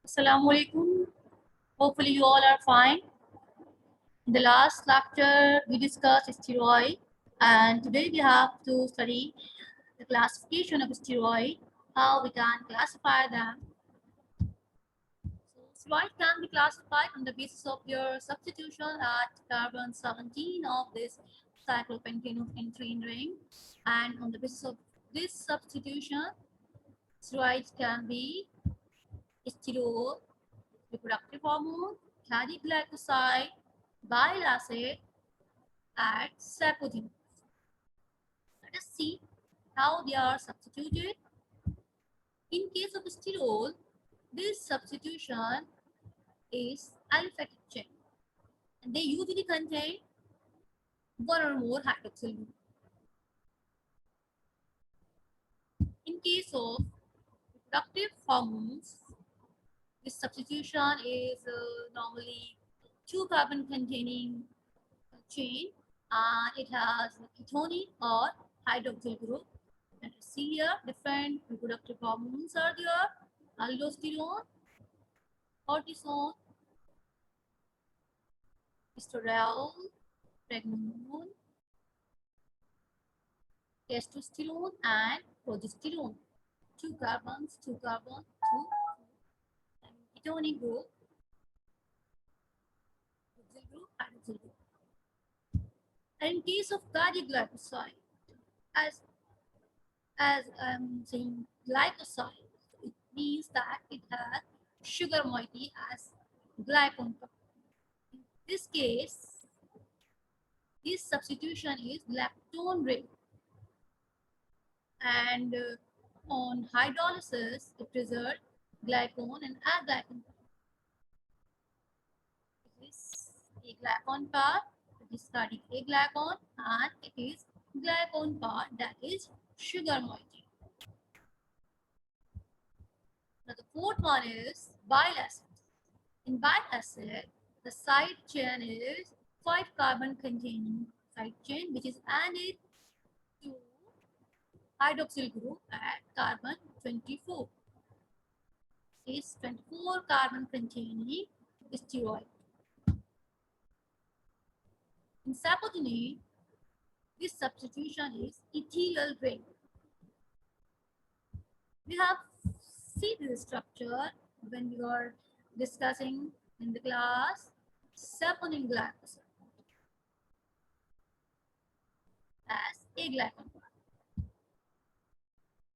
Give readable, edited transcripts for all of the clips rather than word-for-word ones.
Assalamu alaikum. Hopefully you all are fine. In the last lecture we discussed steroid, and today we have to study the classification of steroid, how we can classify them. So steroid can be classified on the basis of your substitution at carbon 17 of this cyclopentane ring, and on the basis of this substitution, steroids can be sterol, reproductive hormone, cardiac glycoside, bile acid, and saponin. Let us see how they are substituted. In case of sterol, this substitution is aliphatic chain, and they usually contain one or more hydroxyl group. In case of reproductive hormones, this substitution is normally two carbon containing chain, and it has ketonic or hydroxyl group. And you see here different reproductive hormones are there: aldosterone, cortisone, estradiol, pregnenolone, testosterone, and progesterone. Two carbons, two, and ketonic group, hydroxyl group. And in case of cardiac glycoside, as I'm saying glycoside, it means that it has sugar moiety as glycone. In this case, this substitution is lactone ring, and on hydrolysis it results glycone and aglycone. It is a glycone part, it is cardiac aglycone, and it is glycone part, that is sugar moiety. Now the fourth one is bile acid. In bile acid, the side chain is 5 carbon containing side chain, which is added to hydroxyl group at carbon 24. Is 24 carbon containing steroid. In saponin, this substitution is ethereal ring. We have seen this structure when we were discussing in the class saponin glycoside as a glycone.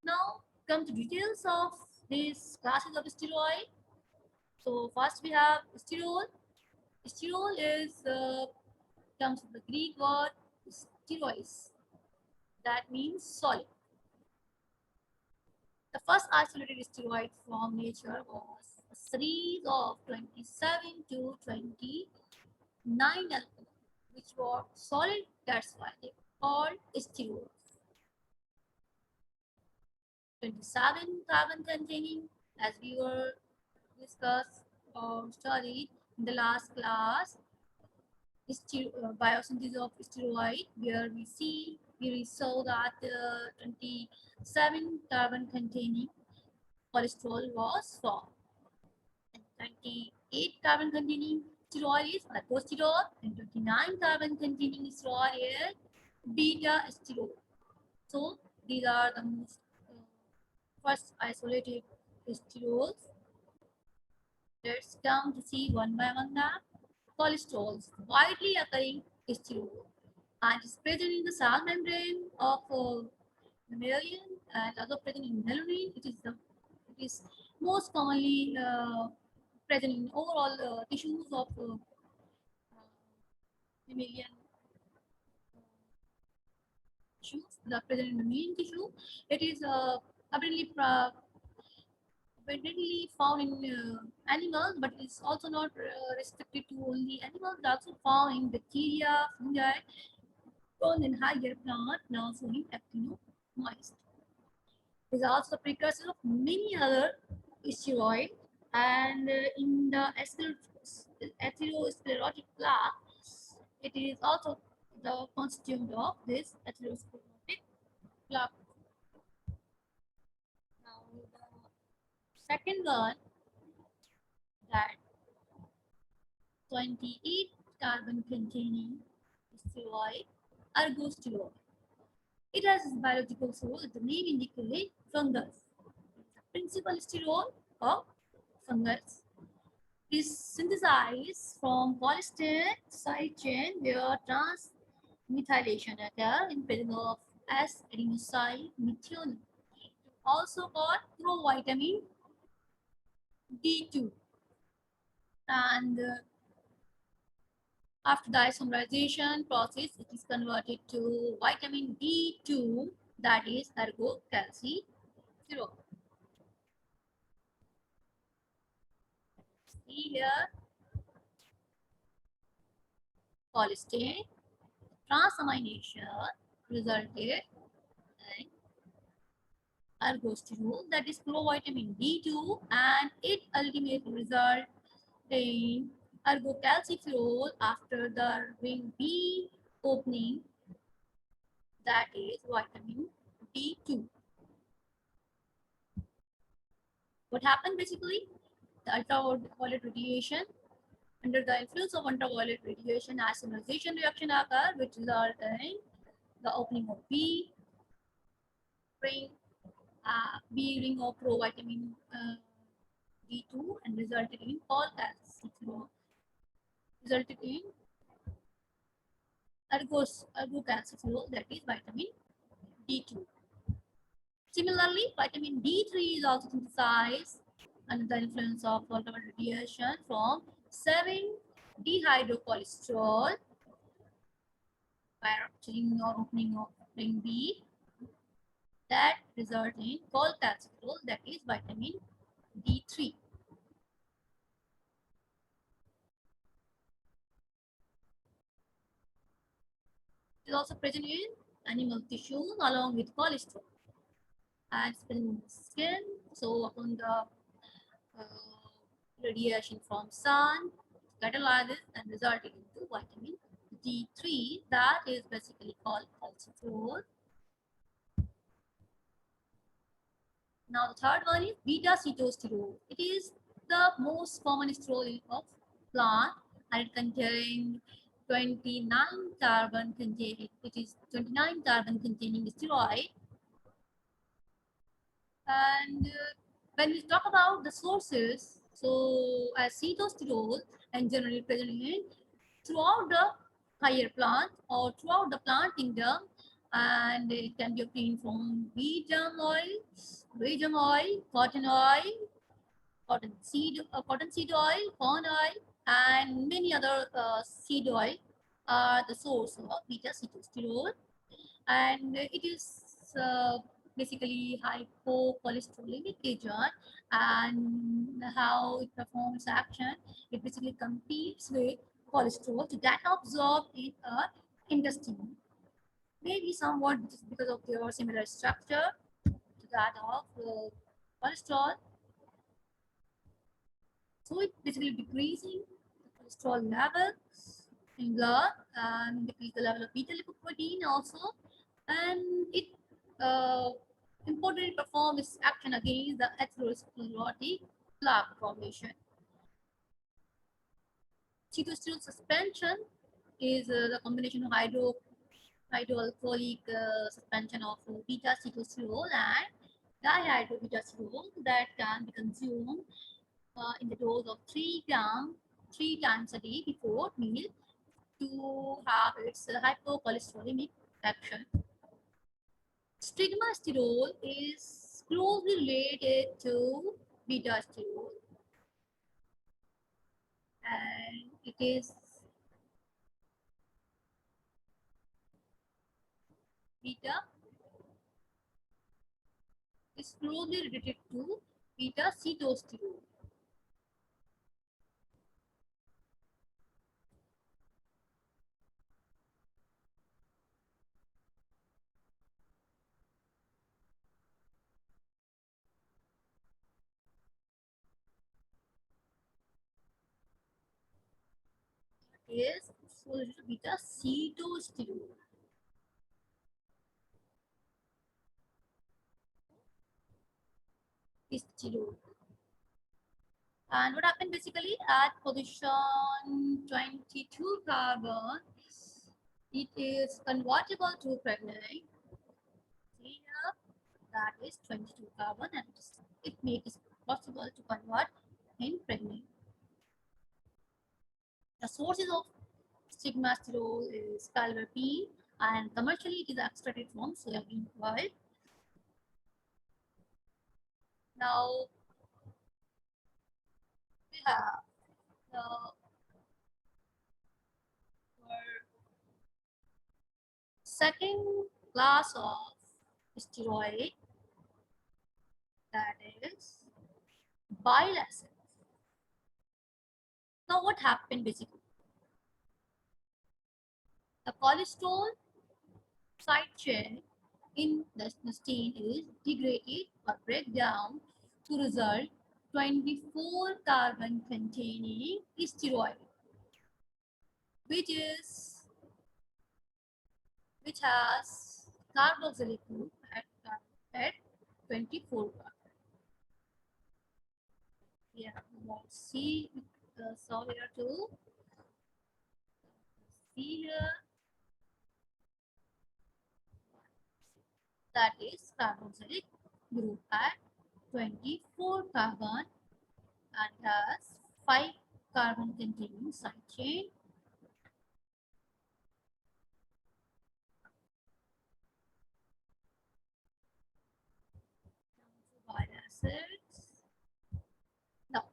Now come to details of these classes of steroid. So first we have sterol. Sterol is comes from the Greek word steroids, that means solid. The first isolated steroid from nature was a series of 27 to 29 alcohol, which were solid, that's why they called sterols. 27 carbon containing, as we were discussed or studied in the last class, biosynthesis of steroid, where we saw that 27 carbon containing cholesterol was formed, and 28 carbon containing steroid is aldosterone, and 29 carbon containing steroid is beta sterol. So these are the most first isolated sterols. Let's come to see one by one now. Cholesterols, widely occurring sterol, and is present in the cell membrane of mammalian and also present in melamine. It is most commonly present in overall tissues of mammalian tissues that are present in mammalian tissue. It is abundantly found in animals, but it's also not restricted to only animals. It's also found in bacteria, fungi, found in higher plant, now showing actinomycin. It is also a precursor of many other steroids, and in the atherosclerotic plaque, it is also the constituent of this atherosclerotic plaque. Now the second one that 28 carbon containing steroid, ergosterol. It has its biological source, the name indicates fungus. The principal sterol of fungus is synthesized from polystyrene side chain where transmethylation occurs in presence of S-adenosine methionine, also called provitamin D2. And after the isomerization process, it is converted to vitamin D2, that is ergocalciferol. See here, polystyrene transamination resulted in ergosterol, that is provitamin D2, and it ultimately resulted in ergocalciferol after the ring B opening, that is vitamin D2. What happened basically? The ultraviolet radiation, under the influence of ultraviolet radiation, isomerization reaction occurs, which result in the opening of ring, B ring of provitamin D2 and resulted in calciferol, resulted in ergocalciferol, that is vitamin D2. Similarly, vitamin D3 is also synthesized under the influence of ultraviolet radiation from 7-dehydrocholesterol by rupturing or opening of ring B, that result in calciferol, that is vitamin D3. It is also present in animal tissues along with cholesterol and in skin. So upon the radiation from sun catalyzes and resulting into vitamin D3, that is basically called calciferol. Now the third one is beta-cetosterol. It is the most common sterol of plant and it contains 29 carbon containing, it is 29 carbon containing steroid. And when we talk about the sources, so as cetosterol and generally present in throughout the higher plant or throughout the plant kingdom, and it can be obtained from wheat germ oil, cotton oil, cotton seed oil, corn oil, and many other seed oil are the source of beta-cetosterol, and it is basically hypocholesteric agent, and how it performs action, it basically competes with cholesterol to get absorbed in our intestine. Maybe somewhat because of their similar structure to that of cholesterol. So it basically decreasing the cholesterol level in blood and decrease the level of beta lipoprotein also, and it importantly performs its action against the atherosclerotic plaque formation. Cetosterol suspension is the combination of hydroalcoholic suspension of beta-cetosterol and dihydrobitasirol that can be consumed in the dose of 3 grams 3 times a day before meal to have its hypocholesterolemic action. Stigmasterol is closely related to beta-sterol, and it is beta is closely related to beta-cetosterol. Is closely to beta-cetosterol. Sterol. And what happened basically at position 22 carbon, it is convertible to pregnant. See here, that is 22 carbon, and it makes it possible to convert in pregnant. The sources of stigmasterol is calverpine, and commercially it is extracted from soybean oil. Now we have the second class of steroid, that is bile acids. Now what happened basically? The cholesterol side chain in the intestine is degraded or break down to result 24 carbon containing steroid, which has carboxylic group at 24 carbon. Yeah, let's see so here too. See here, that is carboxylic group at 24 carbon and has 5 carbon containing side chain. Bile acids. Now,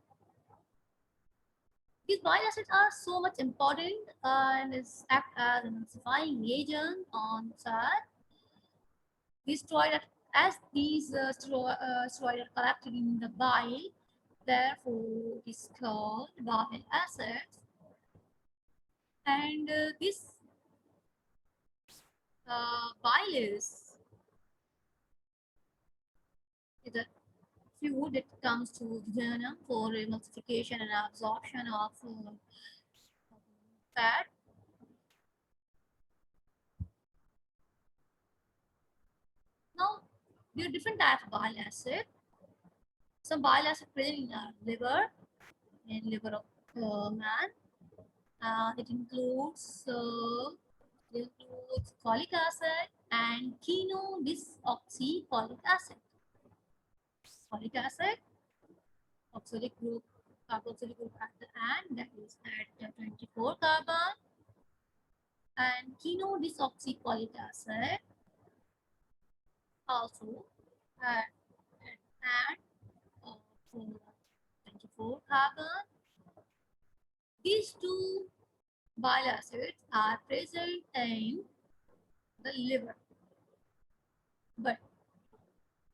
these bile acids are so much important and is act as an emulsifying agent on side. These steroids, as these steroids are collected in the bile, therefore it is called bile acids. And this bile is a fluid that comes to the duodenum for emulsification and absorption of fat. Now, there are different types of bile acid. Some bile acid present in our liver, in liver of man. It includes folic acid and chenodesoxyfolic acid. Folic acid, oxalic group, carboxylic group at the end, that is at 24 carbon, and chenodesoxyfolic acid also at of 24 carbon. These two bile acids are present in the liver, but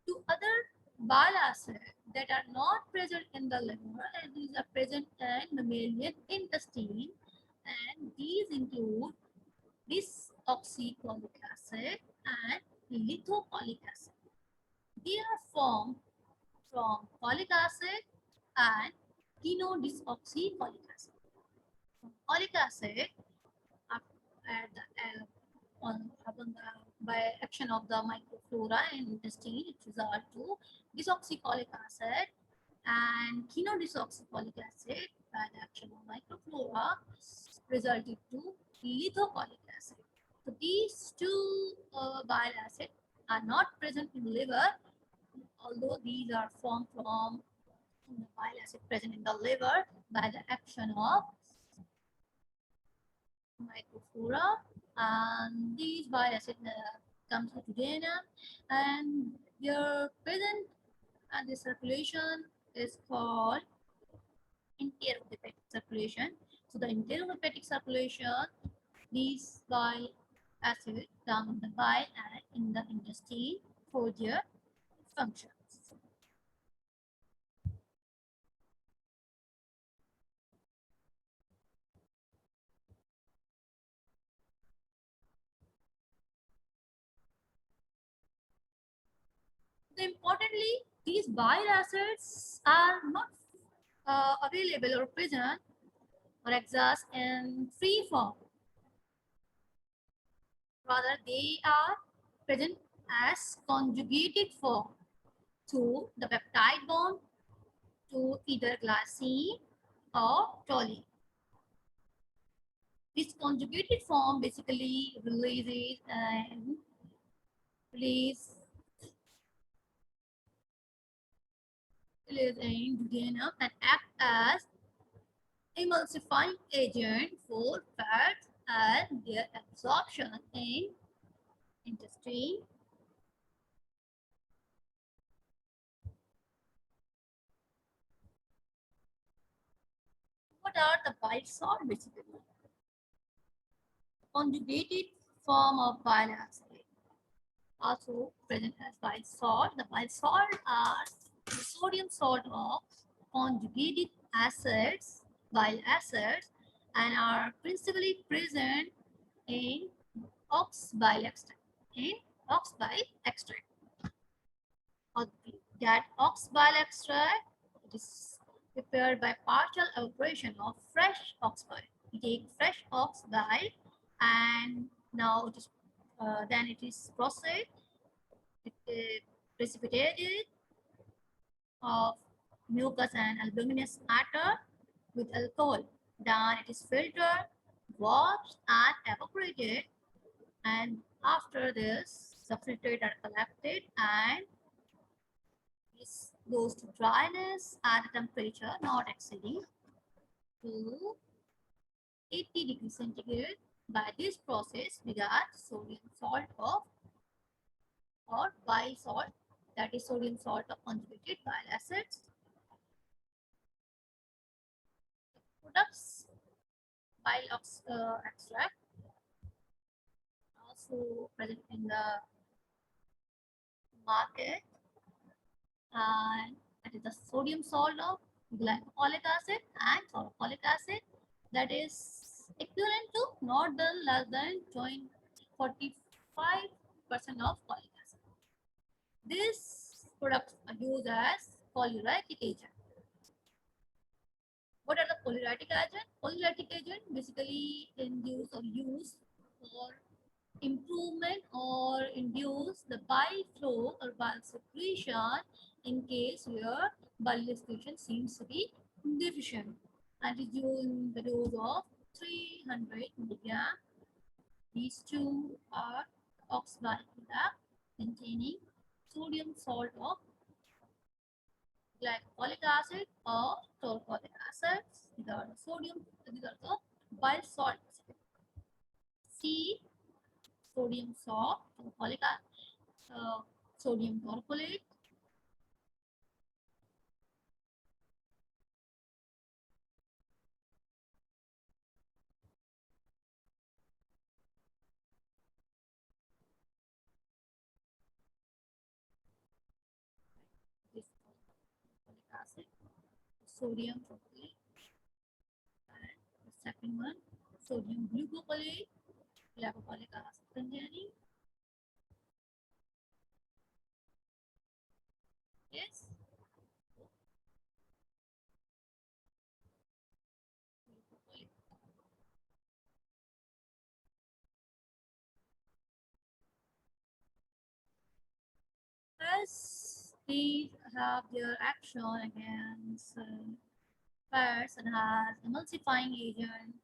two other bile acids that are not present in the liver, and these are present in mammalian intestine, and these include desoxyfolic acid and lithofolic acid. They are formed from folic acid and chenodesoxyfolic acid. Folic acid at the by action of the microflora in intestine, it results to desoxyfolic acid, and chenodesoxyfolic acid by the action of microflora resulted to lithofolic acid. So these two bile acids are not present in the liver, although these are formed from the bile acid present in the liver by the action of microflora, and these bile acid comes to duodenum, and their present and the circulation is called enterohepatic circulation. So the enterohepatic circulation, these bile acids come in the bile and in the intestine for their functions. So importantly, these bile acids are not available or present or exist in free form. Rather, they are present as conjugated form to the peptide bond to either glycine or toluene. This conjugated form basically release in duodenum and act as emulsifying agent for fats and their absorption in intestine. What are the bile salt basically? Conjugated form of bile acid, also present as bile salt. The bile salt are the sodium salt of conjugated acids, bile acids, and are principally present in ox bile extract. In ox bile extract, or that ox bile extract, it is prepared by partial evaporation of fresh ox bile. We take fresh ox bile, and now it is then it is processed, precipitated of mucus and albuminous matter with alcohol. Then it is filtered, washed, and evaporated. And after this, the filtrate are collected and this goes to dryness at a temperature not exceeding to 80 degrees centigrade. By this process, we got sodium salt of or bile salt, that is sodium salt of conjugated bile acids. Products bile extract also present in the market, and that is the sodium salt of glycolic acid and sorofolic acid, that is equivalent to not less than 45% of folic acid. These products are used as polyuric agent. What are the polyuric agent? Polyuric agent basically induce or use for improvement or induce the bile flow or bile secretion in case where bile excretion seems to be deficient, and is used in the dose of 300 milligram. These two are oxbile product containing sodium salt of glycolic acid or sulfuric acid. These are the bile salts. C, sodium salt, sulfuric acid, sodium torpolate. This sulfuric acid, sodium torpolate, and the second one, sodium glucopolate, glycolic acid containing. Yes. As these have their action against fats and has emulsifying agent,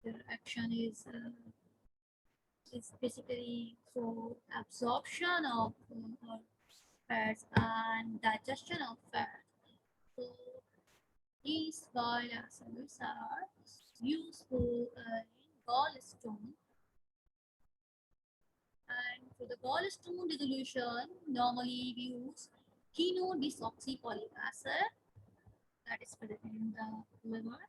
their action is basically for absorption of fats and digestion of fat. So these bile acids are useful in gallstone. And for the gallstone dissolution, normally we use quinodesoxypolic acid, that is present in the liver.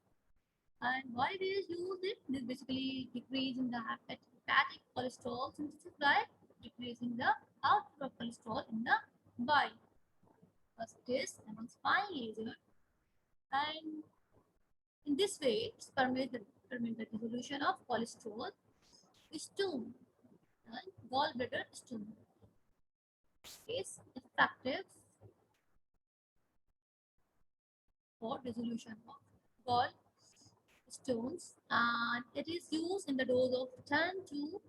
And why we use it? This basically decreasing the hepatic cholesterol synthesis by decreasing the output of cholesterol in the bile. First is emulsifying agent, and in this way, it permits the dissolution of cholesterol stone and gallbladder stone. Is effective for dissolution of gall stones, and it is used in the dose of 10 to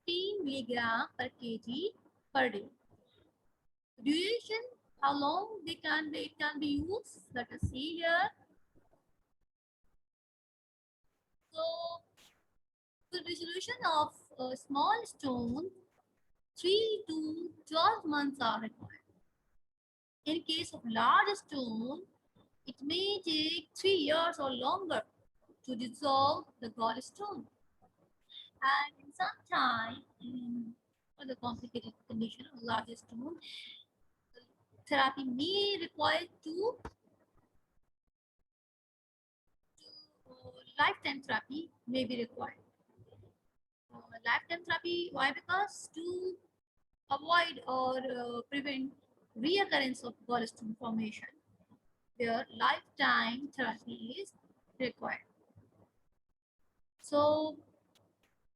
15 milligram per kg per day. Duration how long it can be used. Let us see here. So the resolution of a small stone, 3 to 12 months are required. In case of large stone, it may take 3 years or longer to dissolve the gallstone. And in some time, in other complicated condition of large stone, therapy may require to lifetime therapy may be required. Lifetime therapy, why? Because to avoid or prevent reoccurrence of gallstone formation, where lifetime therapy is required. So,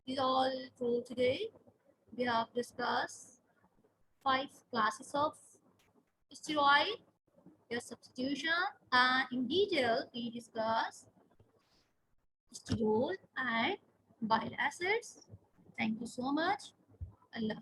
this is all for today. We have discussed 5 classes of steroid, their substitution, and in detail we discussed sterol and bile acids. Thank you so much. Allah.